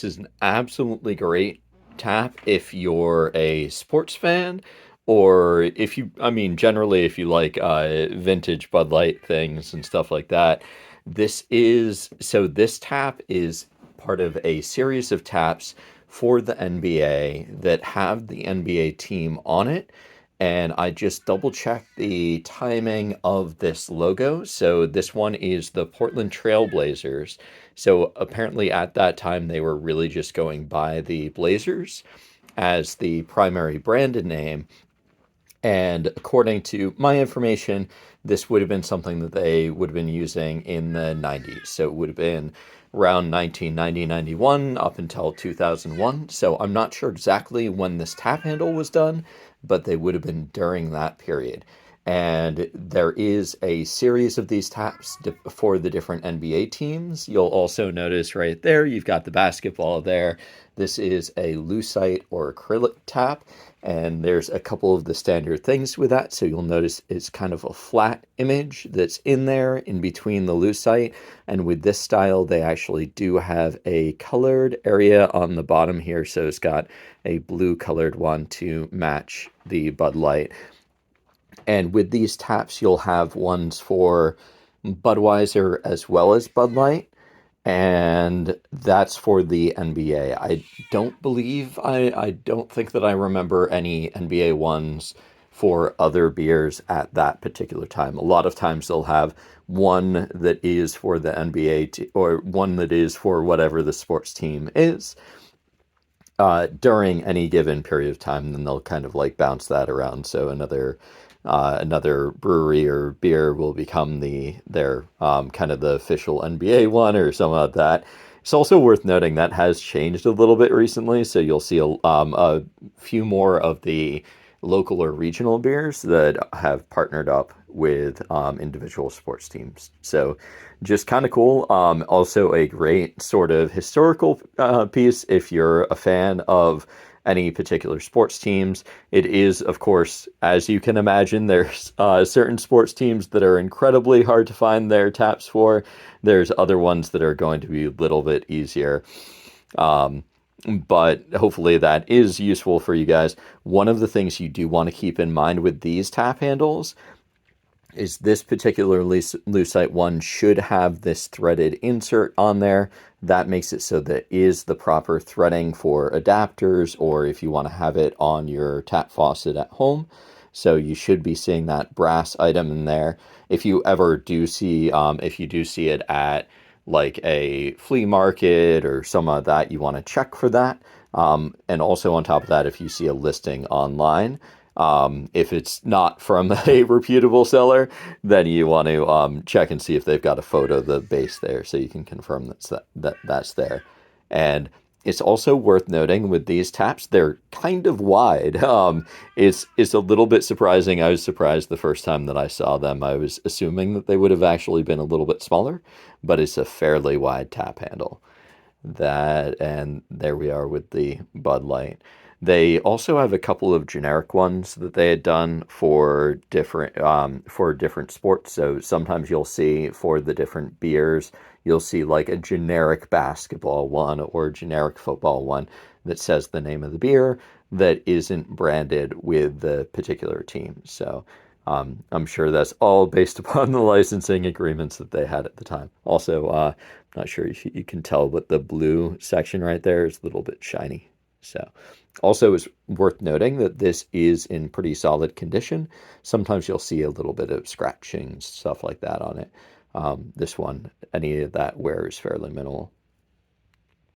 is an absolutely great tap if you're a sports fan, or if you, I mean, generally, if you like vintage Bud Light things and stuff like that. This tap is part of a series of taps for the NBA that have the NBA team on it. And I just double checked the timing of this logo. So this one is the Portland Trail Blazers. So apparently at that time they were really just going by the Blazers as the primary branded name. And according to my information, this would have been something that they would have been using in the 90s. So it would have been around 1990, 91 up until 2001. So I'm not sure exactly when this tap handle was done, but they would have been during that period. And there is a series of these taps for the different NBA teams. You'll also notice right there, you've got the basketball there. This is a lucite or acrylic tap, and there's a couple of the standard things with that. So you'll notice it's kind of a flat image that's in there in between the lucite. And with this style, they actually do have a colored area on the bottom here. So it's got a blue colored one to match the Bud Light. And with these taps, you'll have ones for Budweiser as well as Bud Light. And that's for the NBA. I don't think that I remember any NBA ones for other beers at that particular time. A lot of times they'll have one that is for the or one that is for whatever the sports team is during any given period of time. Then they'll kind of like bounce that around. So another brewery or beer will become their kind of the official NBA one or something like that. It's also worth noting that has changed a little bit recently, so you'll see a few more of the local or regional beers that have partnered up with individual sports teams. So just kind of cool. Also a great sort of historical piece if you're a fan of any particular sports teams. It is, of course, as you can imagine, there's certain sports teams that are incredibly hard to find their taps for. There's other ones that are going to be a little bit easier. Um, but hopefully that is useful for you guys. One of the things you do want to keep in mind with these tap handles is this particular lucite one should have this threaded insert on there. That makes it so that it is the proper threading for adapters, or if you want to have it on your tap faucet at home. So you should be seeing that brass item in there. If you ever do see, if you do see it at like a flea market or some of that, you want to check for that. And also on top of that, if you see a listing online, if it's not from a reputable seller, then you want to check and see if they've got a photo of the base there, so you can confirm that's there. And it's also worth noting with these taps, they're kind of wide. It's a little bit surprising. I was surprised the first time that I saw them. I was assuming that they would have actually been a little bit smaller, but it's a fairly wide tap handle. That, and there we are with the Bud Light. They also have a couple of generic ones that they had done for different sports. So sometimes you'll see for the different beers, you'll see like a generic basketball one or a generic football one that says the name of the beer that isn't branded with the particular team. So I'm sure that's all based upon the licensing agreements that they had at the time. Also, not sure if you can tell, but the blue section right there is a little bit shiny. So, also it's worth noting that this is in pretty solid condition. Sometimes you'll see a little bit of scratching, stuff like that on it. This one, any of that wear is fairly minimal.